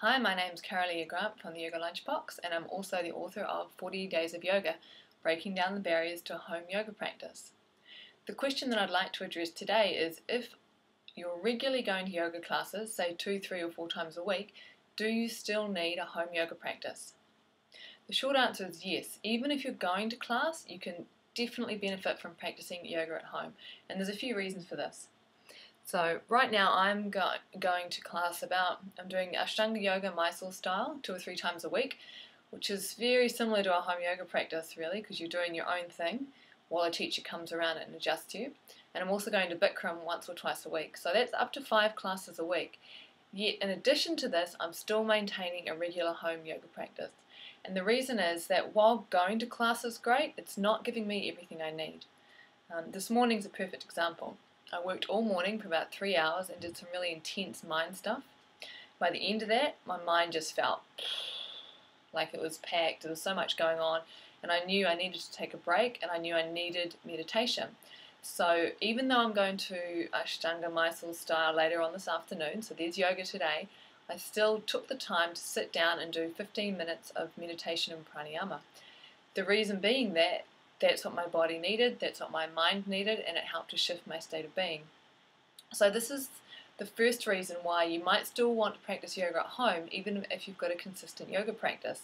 Hi, my name's Kara-Leah Grant from the Yoga Lunchbox, and I'm also the author of 40 Days of Yoga, Breaking Down the Barriers to a Home Yoga Practice. The question that I'd like to address today is, if you're regularly going to yoga classes, say 2, 3 or 4 times a week, do you still need a home yoga practice? The short answer is yes. Even if you're going to class, you can definitely benefit from practicing yoga at home, and there's a few reasons for this. So right now I'm going to class I'm doing Ashtanga Yoga Mysore style 2 or 3 times a week, which is very similar to a home yoga practice really, because you're doing your own thing while a teacher comes around and adjusts you. And I'm also going to Bikram once or twice a week, so that's up to 5 classes a week. Yet in addition to this, I'm still maintaining a regular home yoga practice. And the reason is that while going to class is great, it's not giving me everything I need. This morning's a perfect example. I worked all morning for about 3 hours and did some really intense mind stuff. By the end of that, my mind just felt like it was packed. There was so much going on, and I knew I needed to take a break, and I knew I needed meditation. So even though I'm going to Ashtanga Mysore style later on this afternoon, so there's yoga today, I still took the time to sit down and do 15 minutes of meditation and pranayama. The reason being that that's what my body needed, that's what my mind needed, and it helped to shift my state of being. So this is the first reason why you might still want to practice yoga at home, even if you've got a consistent yoga practice.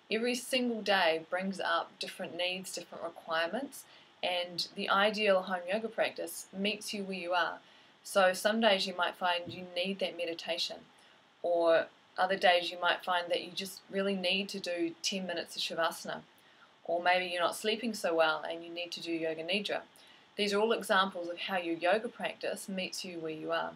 Every single day brings up different needs, different requirements, and the ideal home yoga practice meets you where you are. So some days you might find you need that meditation, or other days you might find that you just really need to do 10 minutes of Shavasana. Or maybe you're not sleeping so well and you need to do Yoga Nidra. These are all examples of how your yoga practice meets you where you are.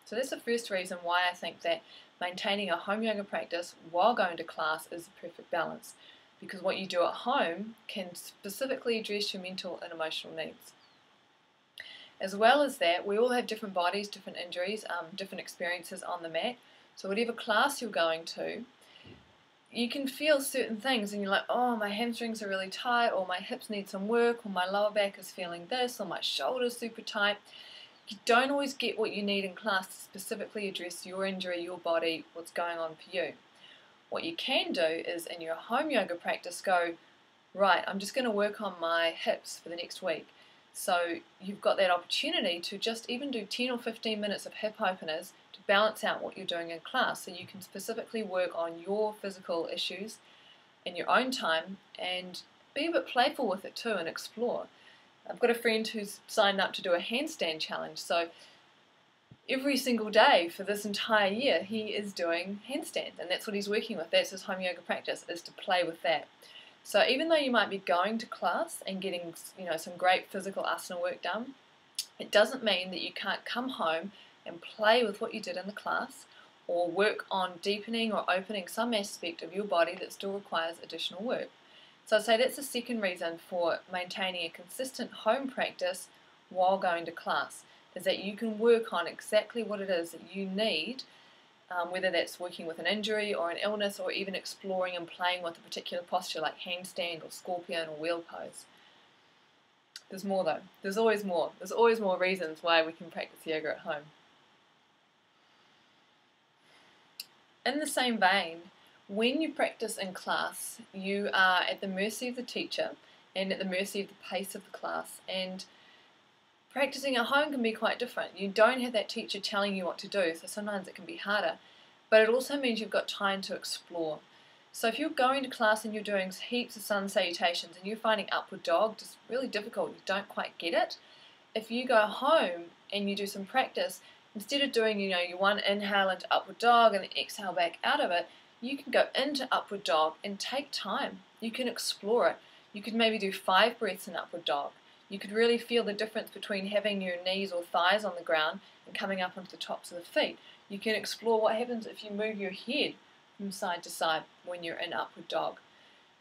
So that's the first reason why I think that maintaining a home yoga practice while going to class is the perfect balance, because what you do at home can specifically address your mental and emotional needs. As well as that, we all have different bodies, different injuries, different experiences on the mat. So whatever class you're going to, you can feel certain things and you're like, oh, my hamstrings are really tight, or my hips need some work, or my lower back is feeling this, or my shoulder's super tight. You don't always get what you need in class to specifically address your injury, your body, what's going on for you. What you can do is in your home yoga practice go, right, I'm just going to work on my hips for the next week. So you've got that opportunity to just even do 10 or 15 minutes of hip openers to balance out what you're doing in class, so you can specifically work on your physical issues in your own time and be a bit playful with it too and explore. I've got a friend who's signed up to do a handstand challenge, so every single day for this entire year he is doing handstands, and that's what he's working with. That's his home yoga practice, is to play with that. So even though you might be going to class and getting, some great physical asana work done, it doesn't mean that you can't come home and play with what you did in the class, or work on deepening or opening some aspect of your body that still requires additional work. So I'd say that's the second reason for maintaining a consistent home practice while going to class, is that you can work on exactly what it is that you need, whether that's working with an injury or an illness, or even exploring and playing with a particular posture like handstand or scorpion or wheel pose. There's more though. There's always more. There's always more reasons why we can practice yoga at home. In the same vein, when you practice in class, you are at the mercy of the teacher and at the mercy of the pace of the class. And practicing at home can be quite different. You don't have that teacher telling you what to do, so sometimes it can be harder. But it also means you've got time to explore. So if you're going to class and you're doing heaps of sun salutations and you're finding upward dog just really difficult, you don't quite get it, if you go home and you do some practice, instead of doing your one inhale into upward dog and then exhale back out of it, you can go into upward dog and take time. You can explore it. You could maybe do 5 breaths in upward dog. You could really feel the difference between having your knees or thighs on the ground and coming up onto the tops of the feet. You can explore what happens if you move your head from side to side when you're in upward dog.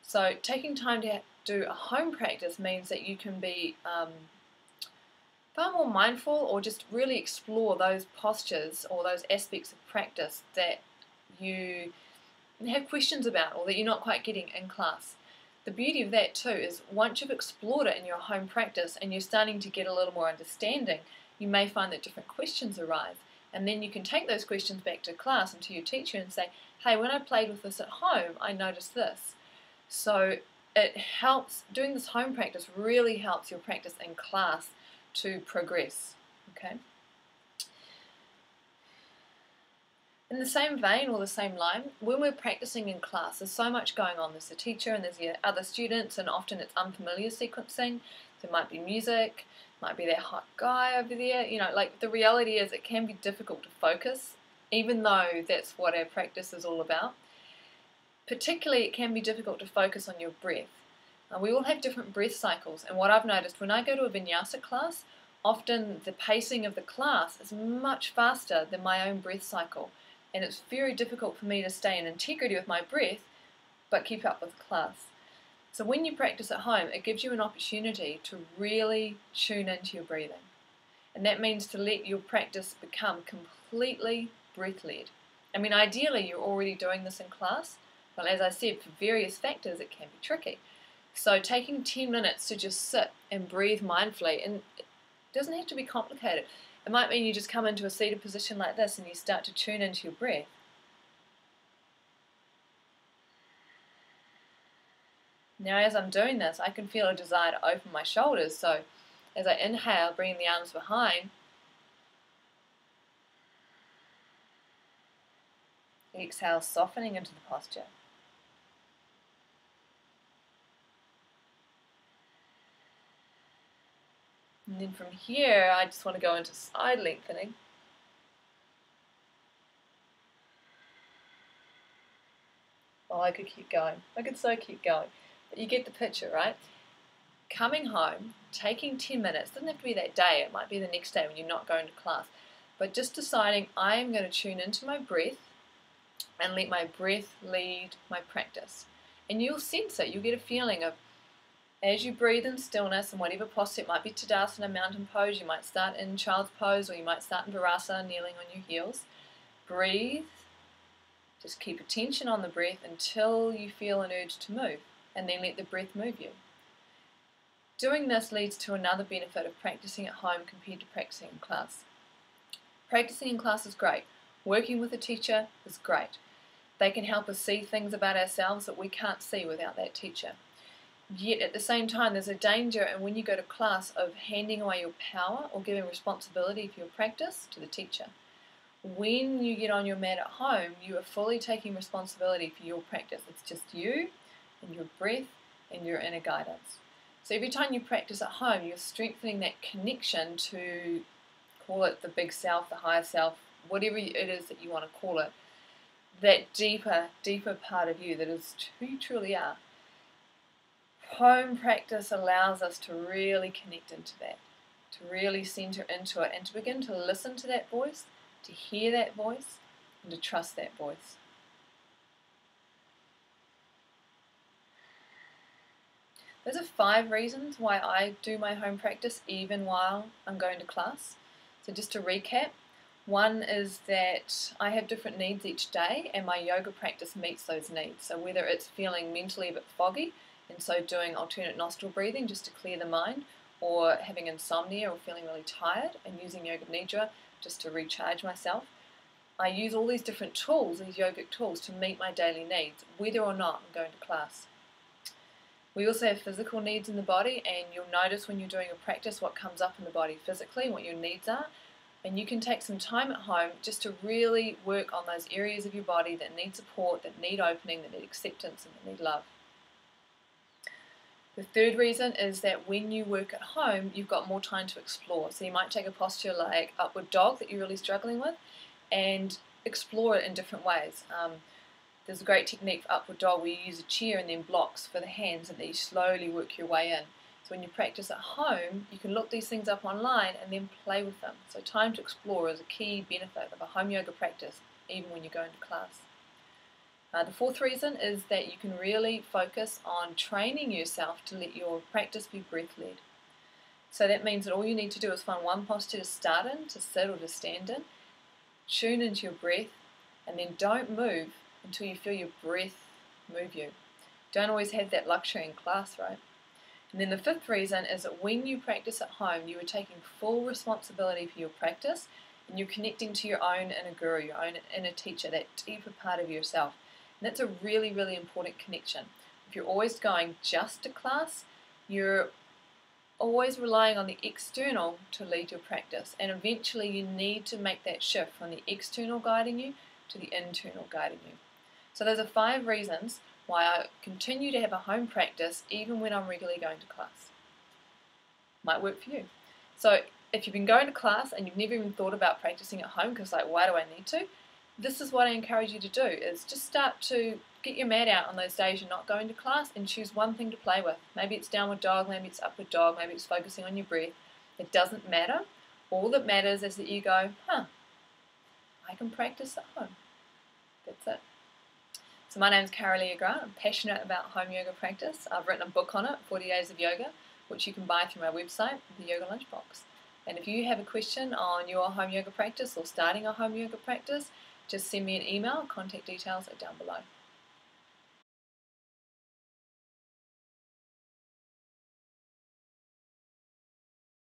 So taking time to do a home practice means that you can be far more mindful, or just really explore those postures or those aspects of practice that you have questions about or that you're not quite getting in class. The beauty of that too is once you've explored it in your home practice and you're starting to get a little more understanding, you may find that different questions arise. And then you can take those questions back to class and to your teacher and say, hey, when I played with this at home, I noticed this. So it helps, doing this home practice really helps your practice in class to progress. Okay. In the same vein or the same line, when we're practicing in class, there's so much going on. There's the teacher and there's the other students, and often it's unfamiliar sequencing. There might be music, might be that hot guy over there. You know, like the reality is it can be difficult to focus, even though that's what our practice is all about. Particularly, it can be difficult to focus on your breath. We all have different breath cycles, and what I've noticed when I go to a vinyasa class, often the pacing of the class is much faster than my own breath cycle. And it's very difficult for me to stay in integrity with my breath, but keep up with the class. So when you practice at home, it gives you an opportunity to really tune into your breathing. And that means to let your practice become completely breath-led. I mean, ideally, you're already doing this in class, but as I said, for various factors, it can be tricky. So taking 10 minutes to just sit and breathe mindfully, and it doesn't have to be complicated. It might mean you just come into a seated position like this and you start to tune into your breath. Now as I'm doing this, I can feel a desire to open my shoulders. So as I inhale, bringing the arms behind, exhale, softening into the posture. And then from here, I just want to go into side lengthening. Oh, I could keep going. I could so keep going. But you get the picture, right? Coming home, taking 10 minutes, doesn't have to be that day, it might be the next day when you're not going to class, but just deciding I am going to tune into my breath and let my breath lead my practice. And you'll sense it, you'll get a feeling of, as you breathe in stillness, and whatever posture, it might be Tadasana, mountain pose, you might start in child's pose, or you might start in Virasana, kneeling on your heels. Breathe, just keep attention on the breath until you feel an urge to move, and then let the breath move you. Doing this leads to another benefit of practicing at home compared to practicing in class. Practicing in class is great. Working with a teacher is great. They can help us see things about ourselves that we can't see without that teacher. Yet at the same time, there's a danger, and when you go to class, of handing away your power or giving responsibility for your practice to the teacher. When you get on your mat at home, you are fully taking responsibility for your practice. It's just you and your breath and your inner guidance. So every time you practice at home, you're strengthening that connection to, call it the big self, the higher self, whatever it is that you want to call it, that deeper part of you that is who you truly are. Home practice allows us to really connect into that, to really center into it, and to begin to listen to that voice, to hear that voice, and to trust that voice. Those are 5 reasons why I do my home practice even while I'm going to class. So just to recap, 1 is that I have different needs each day, and my yoga practice meets those needs. So whether it's feeling mentally a bit foggy, and so doing alternate nostril breathing just to clear the mind, or having insomnia or feeling really tired and using Yoga Nidra just to recharge myself. I use all these different tools, these yogic tools, to meet my daily needs, whether or not I'm going to class. We also have physical needs in the body, and you'll notice when you're doing a practice what comes up in the body physically, what your needs are, and you can take some time at home just to really work on those areas of your body that need support, that need opening, that need acceptance, and that need love. The 3rd reason is that when you work at home, you've got more time to explore. So you might take a posture like upward dog that you're really struggling with and explore it in different ways. There's a great technique for upward dog where you use a chair and then blocks for the hands, and then you slowly work your way in. So when you practice at home, you can look these things up online and then play with them. So time to explore is a key benefit of a home yoga practice, even when you're going to class. The 4th reason is that you can really focus on training yourself to let your practice be breath-led. So that means that all you need to do is find one posture to start in, to sit or to stand in, tune into your breath, and then don't move until you feel your breath move you. Don't always have that luxury in class, right? And then the 5th reason is that when you practice at home, you are taking full responsibility for your practice, and you're connecting to your own inner guru, your own inner teacher, that deeper part of yourself. And that's a really, really important connection. If you're always going just to class, you're always relying on the external to lead your practice, and eventually you need to make that shift from the external guiding you to the internal guiding you. So those are 5 reasons why I continue to have a home practice even when I'm regularly going to class. Might work for you. So if you've been going to class and you've never even thought about practicing at home because like, why do I need to? This is what I encourage you to do, is just start to get your mat out on those days you're not going to class and choose one thing to play with. Maybe it's downward dog, maybe it's upward dog, maybe it's focusing on your breath. It doesn't matter. All that matters is that you go, I can practice at home. That's it. So my name's Kara-Leah Grant. I'm passionate about home yoga practice. I've written a book on it, 40 Days of Yoga, which you can buy through my website, the Yoga Lunchbox. And if you have a question on your home yoga practice or starting a home yoga practice, just send me an email. Contact details are down below.